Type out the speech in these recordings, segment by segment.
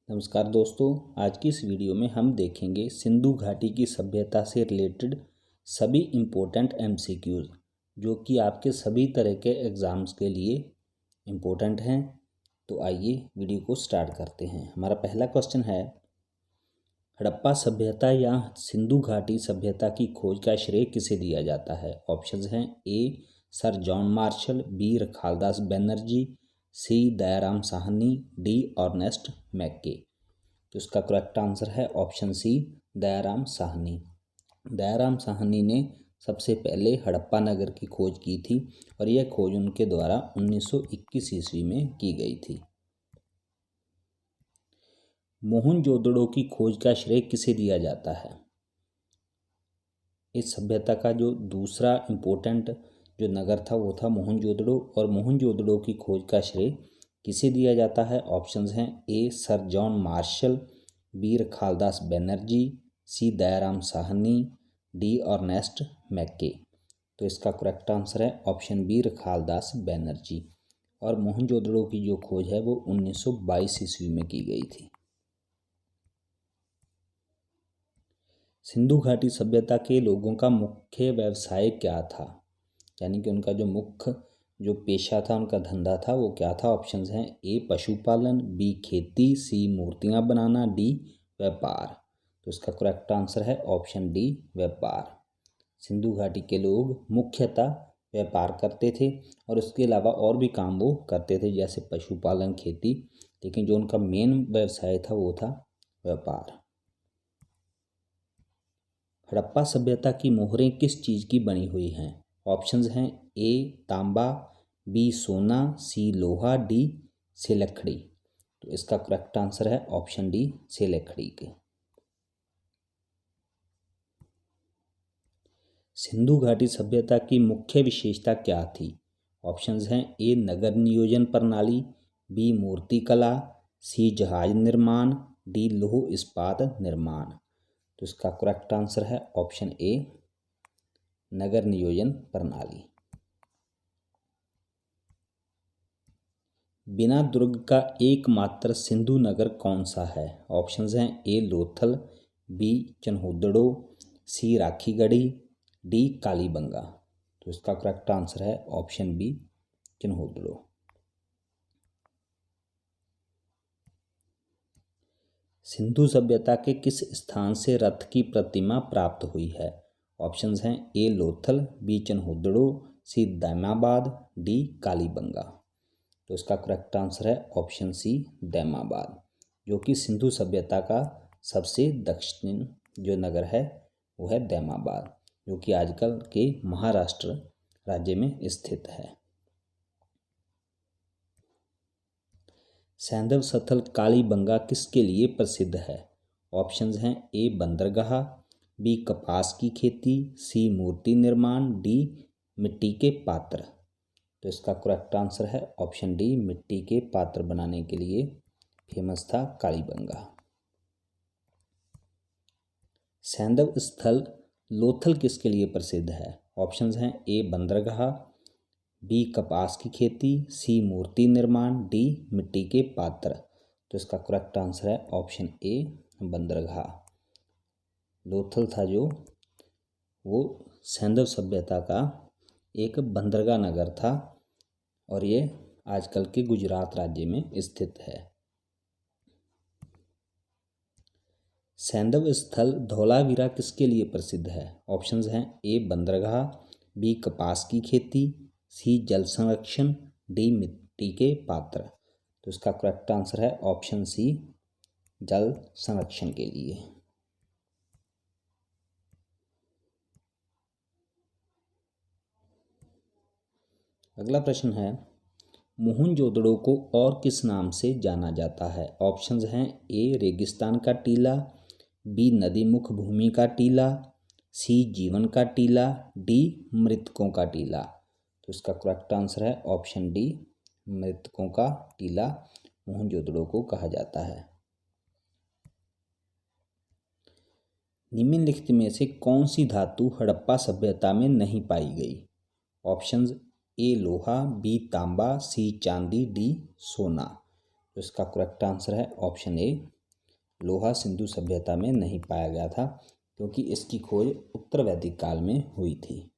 नमस्कार दोस्तों, आज की इस वीडियो में हम देखेंगे सिंधु घाटी की सभ्यता से रिलेटेड सभी इम्पोर्टेंट एमसीक्यूज जो कि आपके सभी तरह के एग्ज़ाम्स के लिए इम्पोर्टेंट हैं। तो आइए वीडियो को स्टार्ट करते हैं। हमारा पहला क्वेश्चन है, हड़प्पा सभ्यता या सिंधु घाटी सभ्यता की खोज का श्रेय किसे दिया जाता है? ऑप्शंस हैं A sir John Marshall, B Rakhaldas Banerjee, C Dayaram Sahni, D Ernest Mackay. तो इसका करेक्ट आंसर है ऑप्शन सी दयाराम साहनी। दयाराम साहनी ने सबसे पहले हड़प्पा नगर की खोज की थी और यह खोज उनके द्वारा 1921 ईस्वी में की गई थी। मोहनजोदड़ो की खोज का श्रेय किसे दिया जाता है? इस सभ्यता का जो दूसरा इम्पोर्टेंट जो नगर था वो था मोहनजोदड़ो, और मोहनजोदड़ो की खोज का श्रेय किसे दिया जाता है? ऑप्शंस हैं A sir John Marshall, B Rakhaldas Banerjee, C Dayaram Sahni, D Ernest Mackay. तो इसका करेक्ट आंसर है ऑप्शन बी रखालदास बनर्जी। और मोहनजोदड़ो की जो खोज है वो 1922 ईस्वी में की गई थी। सिंधु घाटी सभ्यता के लोगों का मुख्य व्यवसाय क्या था? यानी कि उनका जो मुख्य जो पेशा था, उनका धंधा था, वो क्या था? ऑप्शंस हैं ए पशुपालन, बी खेती, सी मूर्तियां बनाना, डी व्यापार। तो इसका करेक्ट आंसर है ऑप्शन डी व्यापार। सिंधु घाटी के लोग मुख्यतः व्यापार करते थे और उसके अलावा और भी काम वो करते थे जैसे पशुपालन, खेती, लेकिन जो उनका मेन व्यवसाय था वो था व्यापार। हड़प्पा सभ्यता की मोहरें किस चीज़ की बनी हुई हैं? ऑप्शंस हैं ए तांबा, बी सोना, सी लोहा, डी से लकड़ी। तो इसका करेक्ट आंसर है ऑप्शन डी से लकड़ी के। सिंधु घाटी सभ्यता की मुख्य विशेषता क्या थी? ऑप्शंस हैं ए नगर नियोजन प्रणाली, बी मूर्ति कला, सी जहाज निर्माण, डी लौह इस्पात निर्माण। तो इसका करेक्ट आंसर है ऑप्शन ए नगर नियोजन प्रणाली। बिना दुर्ग का एकमात्र सिंधु नगर कौन सा है? ऑप्शंस हैं ए लोथल, बी चन्होदड़ो, सी राखीगढ़ी, डी कालीबंगा। तो इसका करेक्ट आंसर है ऑप्शन बी चन्होदड़ो। सिंधु सभ्यता के किस स्थान से रथ की प्रतिमा प्राप्त हुई है? ऑप्शंस हैं ए लोथल, बी चन्होदड़ो, सी दैमाबाद, डी कालीबंगा। तो इसका करेक्ट आंसर है ऑप्शन सी दैमाबाद, जो कि सिंधु सभ्यता का सबसे दक्षिण जो नगर है वो है दैमाबाद, जो कि आजकल के महाराष्ट्र राज्य में स्थित है। सैंधव स्थल कालीबंगा किसके लिए प्रसिद्ध है? ऑप्शंस हैं ए बंदरगाह, बी कपास की खेती, सी मूर्ति निर्माण, डी मिट्टी के पात्र। तो इसका करेक्ट आंसर है ऑप्शन डी मिट्टी के पात्र बनाने के लिए फेमस था कालीबंगा। सैंधव स्थल लोथल किसके लिए प्रसिद्ध है? ऑप्शंस हैं ए बंदरगाह, बी कपास की खेती, सी मूर्ति निर्माण, डी मिट्टी के पात्र। तो इसका करेक्ट आंसर है ऑप्शन ए बंदरगाह। लोथल था जो वो सैंधव सभ्यता का एक बंदरगाह नगर था और ये आजकल के गुजरात राज्य में स्थित है। सैंधव स्थल धौलावीरा किसके लिए प्रसिद्ध है? ऑप्शंस हैं ए बंदरगाह, बी कपास की खेती, सी जल संरक्षण, डी मिट्टी के पात्र। तो इसका करेक्ट आंसर है ऑप्शन सी जल संरक्षण के लिए। अगला प्रश्न है, मोहनजोदड़ो को और किस नाम से जाना जाता है? ऑप्शंस हैं ए रेगिस्तान का टीला, बी नदीमुख भूमि का टीला, सी जीवन का टीला, डी मृतकों का टीला। तो इसका करेक्ट आंसर है ऑप्शन डी मृतकों का टीला मोहनजोदड़ो को कहा जाता है। निम्नलिखित में से कौन सी धातु हड़प्पा सभ्यता में नहीं पाई गई? ऑप्शंस ए लोहा, बी तांबा, सी चांदी, डी सोना। तो इसका करेक्ट आंसर है ऑप्शन ए लोहा सिंधु सभ्यता में नहीं पाया गया था, क्योंकि इसकी खोज उत्तर वैदिक काल में हुई थी।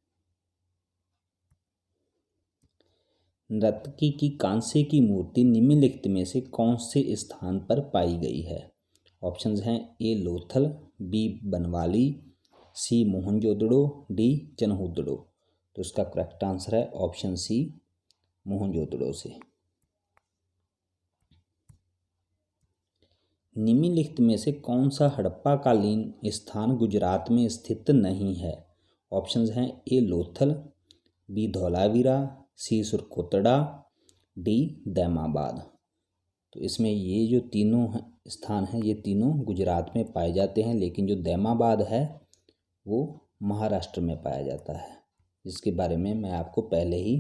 नर्तकी की कांसे की मूर्ति निम्नलिखित में से कौन से स्थान पर पाई गई है? ऑप्शंस हैं ए लोथल, बी बनवाली, सी मोहनजोदड़ो, डी चनहुदड़ो। तो इसका करेक्ट आंसर है ऑप्शन सी मोहनजोदड़ो से। निम्नलिखित में से कौन सा हड़प्पा कालीन स्थान गुजरात में स्थित नहीं है? ऑप्शंस हैं ए लोथल, बी धौलावीरा, सी सुरकोतड़ा, डी दैमाबाद। तो इसमें ये जो तीनों स्थान हैं ये तीनों गुजरात में पाए जाते हैं, लेकिन जो दैमाबाद है वो महाराष्ट्र में पाया जाता है, जिसके बारे में मैं आपको पहले ही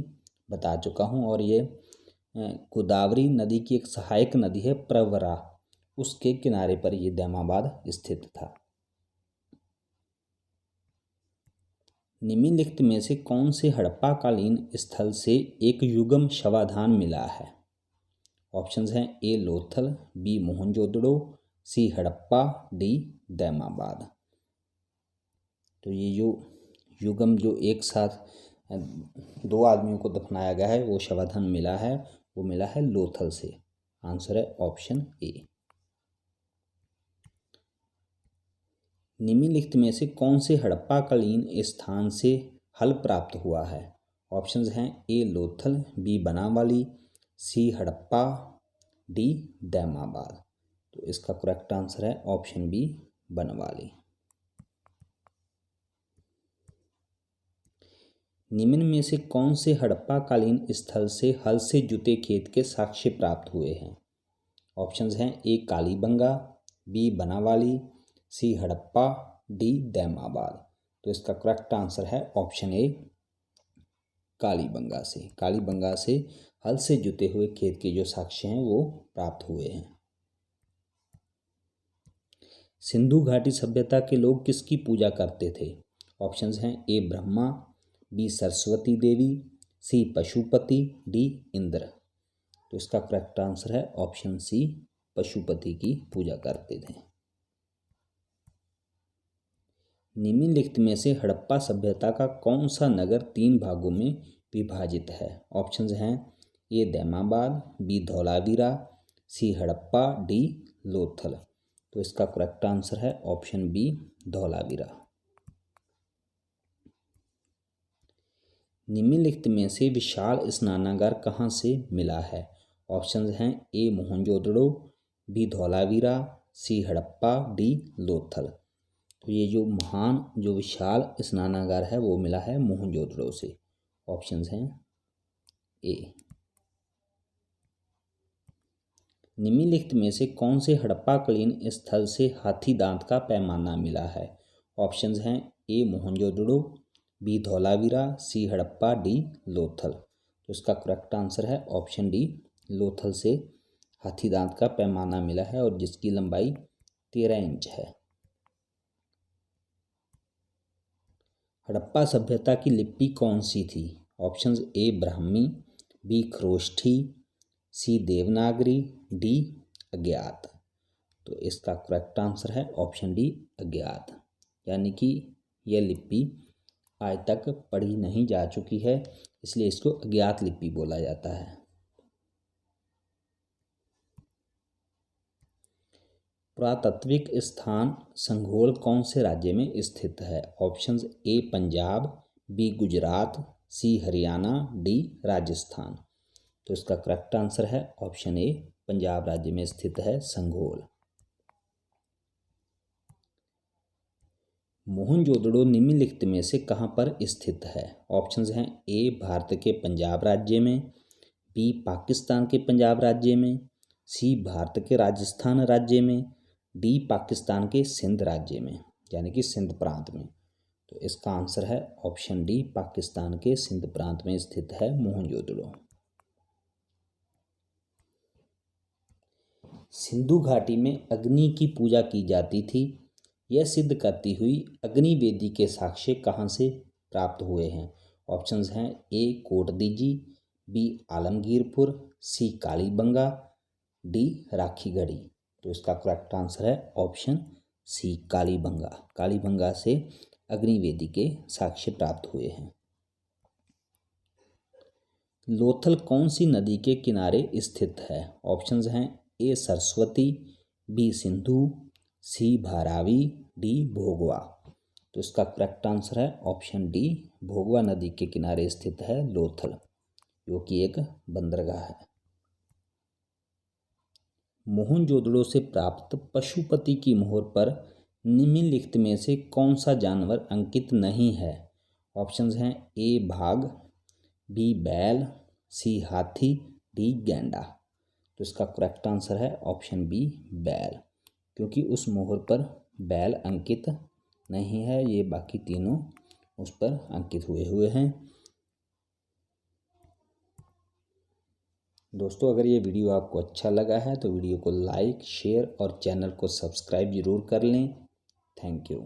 बता चुका हूँ। और ये गोदावरी नदी की एक सहायक नदी है प्रवरा, उसके किनारे पर ये दैमाबाद स्थित था। निम्नलिखित में से कौन से हड़प्पा कालीन स्थल से एक युगम शवाधान मिला है? ऑप्शंस हैं ए लोथल, बी मोहनजोदड़ो, सी हड़प्पा, डी दैमाबाद। तो ये जो युगम जो एक साथ दो आदमियों को दफनाया गया है वो शवाधान मिला है, वो मिला है लोथल से। आंसर है ऑप्शन ए। निम्नलिखित में से कौन से हड़प्पा कालीन स्थान से हल प्राप्त हुआ है? ऑप्शंस हैं ए लोथल, बी बनावाली, सी हड़प्पा, डी दैमाबाद। तो इसका करेक्ट आंसर है ऑप्शन बी बनवाली। निम्न में से कौन से हड़प्पा कालीन स्थल से हल से जुते खेत के साक्ष्य प्राप्त हुए हैं? ऑप्शंस हैं ए कालीबंगा, बी बनावाली, सी हड़प्पा, डी दैमाबाद। तो इसका करेक्ट आंसर है ऑप्शन ए कालीबंगा से। कालीबंगा से हल से जुते हुए खेत के जो साक्ष्य हैं वो प्राप्त हुए हैं। सिंधु घाटी सभ्यता के लोग किसकी पूजा करते थे? ऑप्शंस हैं ए ब्रह्मा, बी सरस्वती देवी, सी पशुपति, डी इंद्र। तो इसका करेक्ट आंसर है ऑप्शन सी पशुपति की पूजा करते थे। निम्नलिखित में से हड़प्पा सभ्यता का कौन सा नगर 3 भागों में विभाजित है? ऑप्शंस हैं ए दैमाबाद, बी धौलावीरा, सी हड़प्पा, डी लोथल। तो इसका करेक्ट आंसर है ऑप्शन बी धौलावीरा। निम्नलिखित में से विशाल स्नानागार कहाँ से मिला है? ऑप्शंस हैं ए मोहनजोदड़ो, बी धौलावीरा, सी हड़प्पा, डी लोथल। तो ये जो महान जो विशाल स्नानागार है वो मिला है मोहनजोदड़ो से। ऑप्शंस हैं ए। निम्नलिखित में से कौन से हड़प्पा कालीन स्थल से हाथी दांत का पैमाना मिला है? ऑप्शंस हैं ए मोहनजोदड़ो, बी धौलावीरा, सी हड़प्पा, डी लोथल। तो इसका करेक्ट आंसर है ऑप्शन डी लोथल से हाथी दांत का पैमाना मिला है, और जिसकी लंबाई 13 इंच है। हड़प्पा सभ्यता की लिपि कौन सी थी? Options A Brahmi, B Kharoshthi, C Devanagari, D अज्ञात। तो इसका करेक्ट आंसर है ऑप्शन डी अज्ञात, यानी कि यह लिपि आज तक पढ़ी नहीं जा चुकी है, इसलिए इसको अज्ञात लिपि बोला जाता है। पुरातात्विक स्थान संघोल कौन से राज्य में स्थित है? Options A Punjab, B Gujarat, C Haryana, D Rajasthan. तो इसका करेक्ट आंसर है ऑप्शन ए पंजाब राज्य में स्थित है संघोल। मोहनजोदड़ो निम्नलिखित में से कहाँ पर स्थित है? ऑप्शंस हैं ए भारत के पंजाब राज्य में, बी पाकिस्तान के पंजाब राज्य में, सी भारत के राजस्थान राज्य में, डी पाकिस्तान के सिंध राज्य में, यानी कि सिंध प्रांत में। तो इसका आंसर है ऑप्शन डी पाकिस्तान के सिंध प्रांत में स्थित है मोहनजोदड़ो। सिंधु घाटी में अग्नि की पूजा की जाती थी, यह सिद्ध करती हुई अग्नि वेदी के साक्ष्य कहाँ से प्राप्त हुए हैं? ऑप्शंस हैं ए कोटदीजी, बी आलमगीरपुर, सी कालीबंगा, डी राखीगढ़ी। तो इसका करेक्ट आंसर है ऑप्शन सी कालीबंगा। कालीबंगा से अग्निवेदी के साक्ष्य प्राप्त हुए हैं। लोथल कौन सी नदी के किनारे स्थित है? ऑप्शंस हैं ए सरस्वती, बी सिंधु, सी धारावी, डी भोगवा। तो इसका करेक्ट आंसर है ऑप्शन डी भोगवा नदी के किनारे स्थित है लोथल, जो कि एक बंदरगाह है। मोहनजोदड़ो से प्राप्त पशुपति की मोहर पर निम्नलिखित में से कौन सा जानवर अंकित नहीं है? ऑप्शंस हैं ए बाघ, बी बैल, सी हाथी, डी गैंडा। तो इसका करेक्ट आंसर है ऑप्शन बी बैल, क्योंकि उस मोहर पर बैल अंकित नहीं है, ये बाकी तीनों उस पर अंकित हुए हैं। दोस्तों, अगर ये वीडियो आपको अच्छा लगा है तो वीडियो को लाइक, शेयर और चैनल को सब्सक्राइब जरूर कर लें। Thank you.